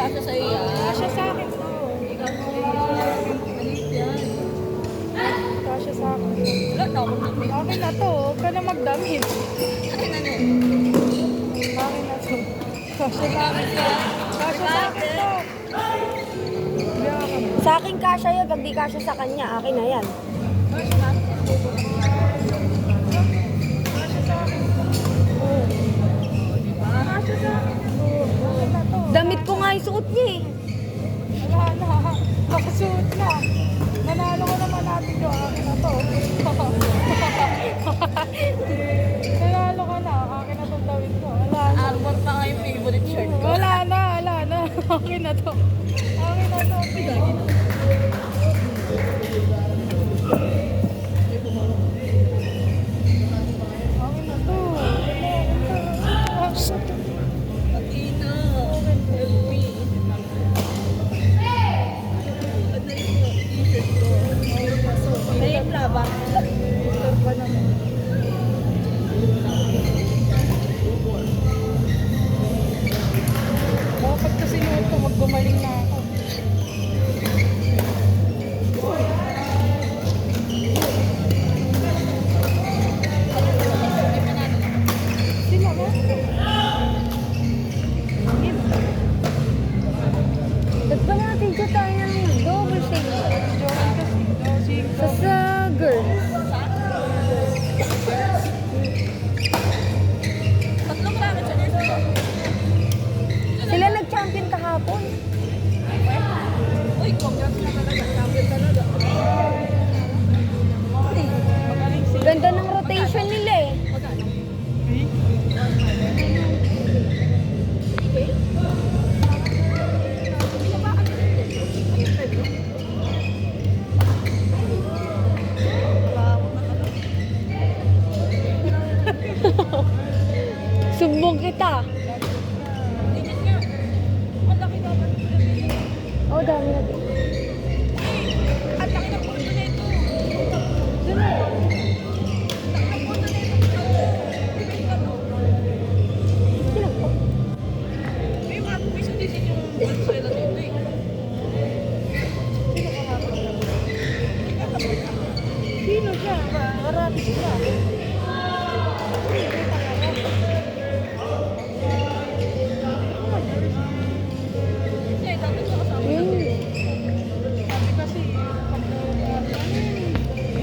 kasya sa iyo. Kasya sa akin to. Kasya sa akin. Wala na ako. Akin na to. Huwag ka na magdamit. Akin na na. Akin na to. Kasya sa akin to. Kasya sa akin to. Sa akin kasya yun, pag di kasya sa kanya, akin na yan. Kasya sa akin to. Kasya sa akin to. Akin na to. Damit ko nga yung suot niya eh. Wala na. Nakasuot na. Nanalo ko naman natin yung akin na to. Nanalo ka na. Akin na tong dawin ko. Wala na. Arbor pa nga yung favorite shirt ko. Wala na. Wala na. Akin na to. Akin na to. Akin na to. Ina. Help me. Ano yung t-shirt ko? May laba. Ba naman? Dapat kasi noon ko maggumaling na ako. Sino ba? Ba't ba natin siya tayo ng double shake? Joke kasi. Sa girls. Tatlong racket siya dito. Sila nag-champion kahapon. Uy, congrats na talaga. Champion talaga. Magaling sila. Ganda ng rotation nila eh. Magkano? Sumbong kita. Tingin nga. Ang laki naman. Oh, dami na din. Ang laki ng pundo na ito. Doon na. Ang pundo na ito. Sino po? May sudisin yung Venezuela dito eh. Sino siya? Marami siya. Hindi, dati ko kasama. Yun. Sabi kasi, pag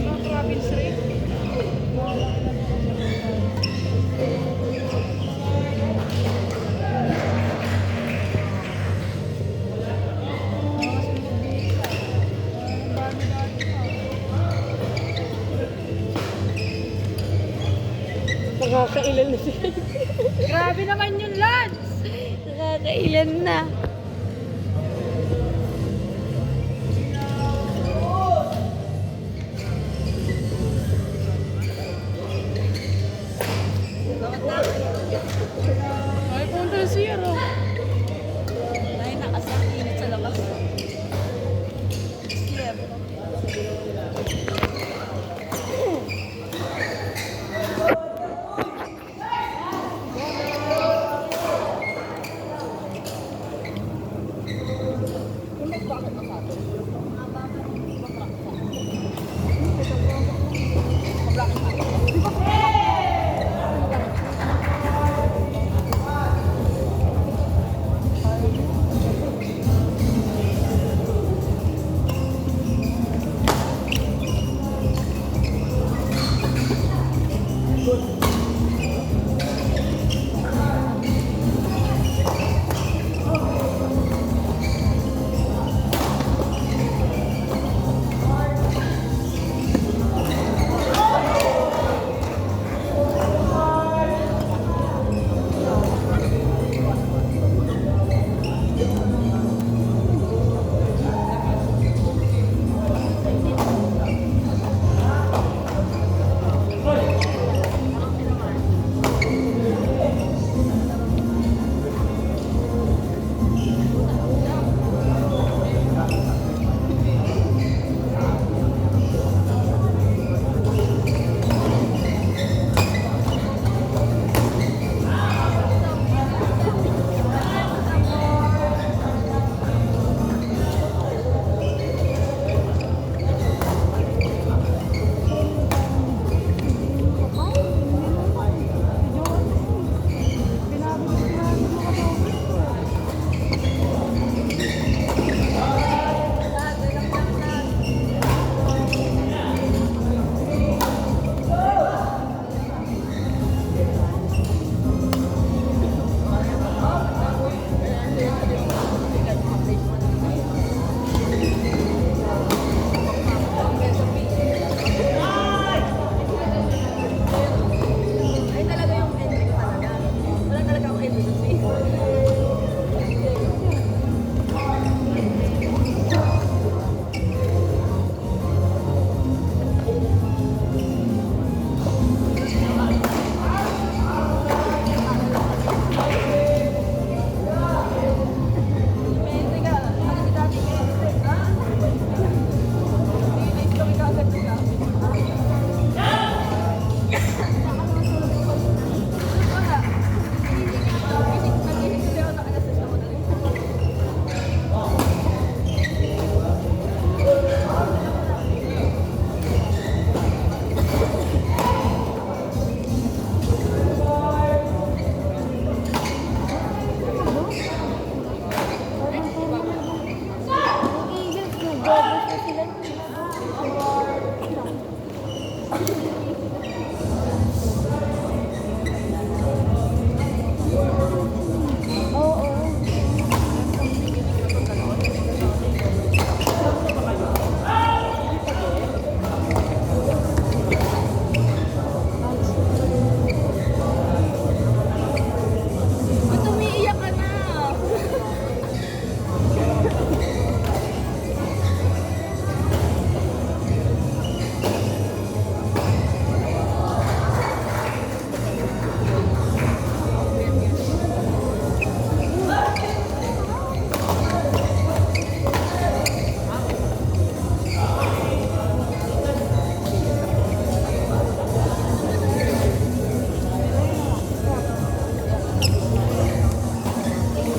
mga province rate, Nakakailan na siya. grabe naman yung Lance! Nakakailan na. Ay, punta siya, no? Dahil nakasang init sa labas. Siyempre.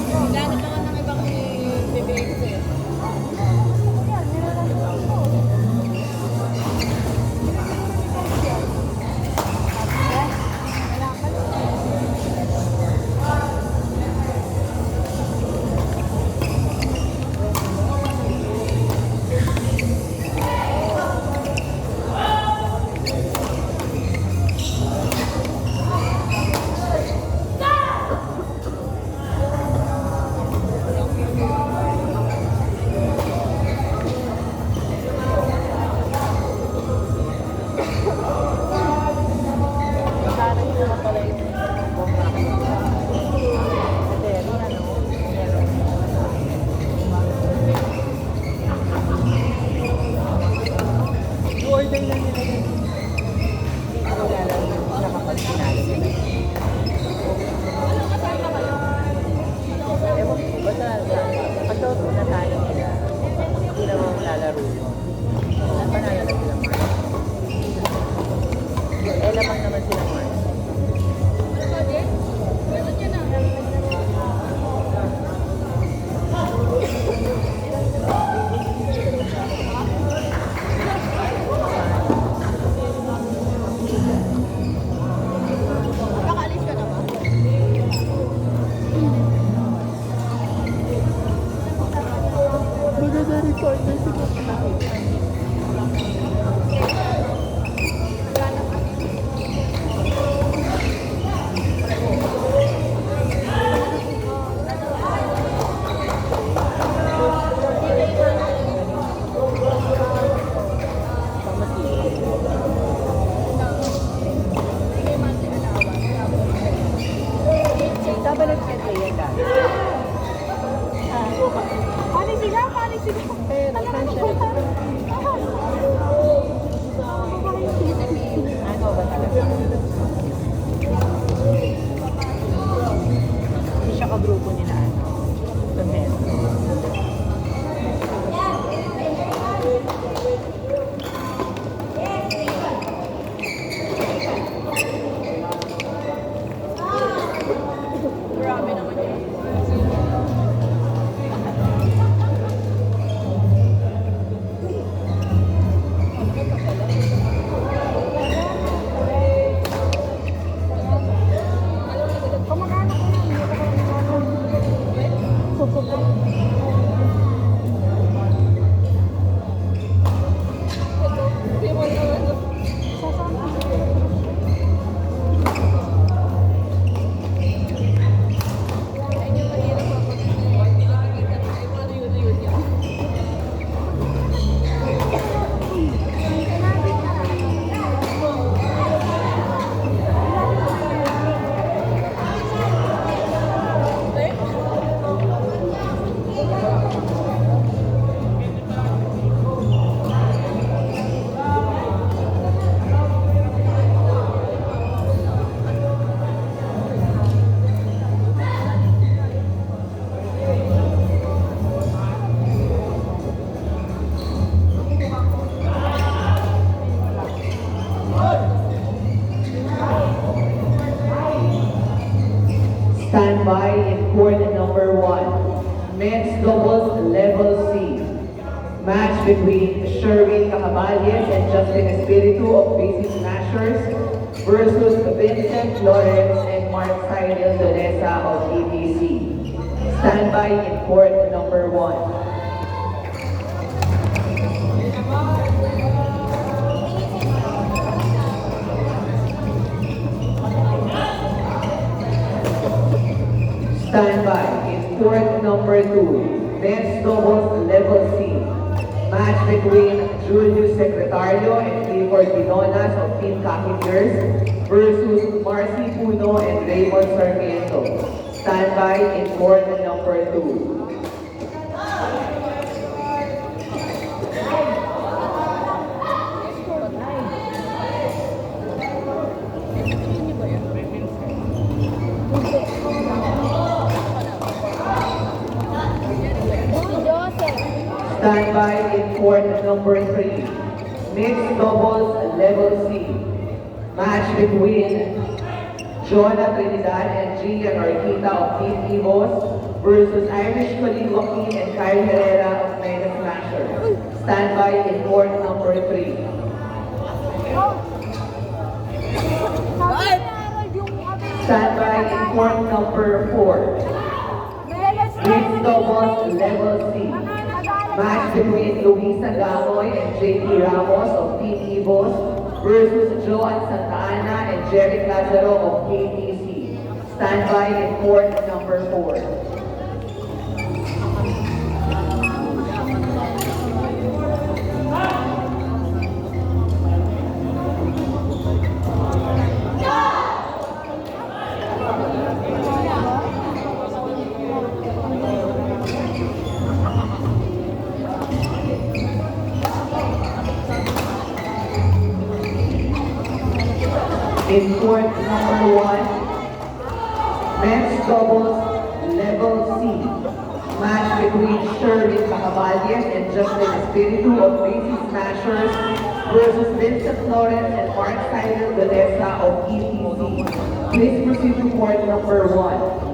Ganit naman ng ibang bibigay sa'yo. Yan, nilalagay ko. Order na nila yun. Hindi ko lalaro siya kapag sinalo nila. Ewan ko, basta pag daw natalo nila, hindi naman lalaro yun. Panalo na sila Mars. Eh, lamang naman sila Mars. Nakaalis ka na ba? Maganda-record na sila. Dapat nag-play yan dahil. Panik sila, panik sila. Pero, friendship. Ano ba talaga? Hindi siya ka-grupo nila, ano? The men. Marami naman yun. Kumakain ako na. Di mo naman. Sasama. Ayun yung mahirap pa pag hindi nakikita na ay paano yun yun. Stand by in court number 1. Men's doubles level C. Match between Sherwin Cacaballes and Justin Espiritu of Basic Smashers versus Vincent Lawrence and Mark Cyril Donesa of ETC. Stand by in court number 1. Stand by in court number 2, men's doubles level C. Match between Julius Secretario and Clifford Dinonas of Team Kakinders versus Marcy Puno and Raymond Sarmiento. Stand by in court number 2. Stand by in court number 3. Mixed doubles level C. Match between Jonah Trinidad and Gillian Orquita of Team Evos versus Irish Colleen Joaquin and Kyle Herrera of Mega Smasher. Stand by in court number 3. Sabi ni Harold yung kami. Stand by in court number 4. Mixed doubles level C. Match between Luisa Gamoy and JP Ramos of Team Evos versus Joan Santa Ana and Jerry Lazaro of KTC. Stand by in court number 4. In court number 1, men's doubles level C. Match between Sherwin Cacaballes and Justin Espiritu of BC Smashers versus Vincent Flores and Mark Simon Vanessa of ETC. Please proceed to court number 1.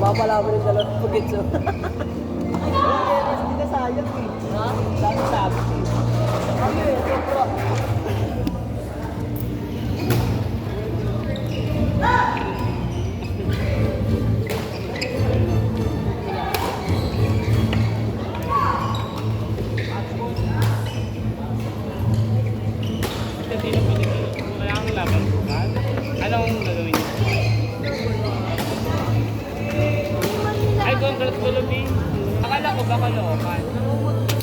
Mapapalaban yung dalawang pagkitso.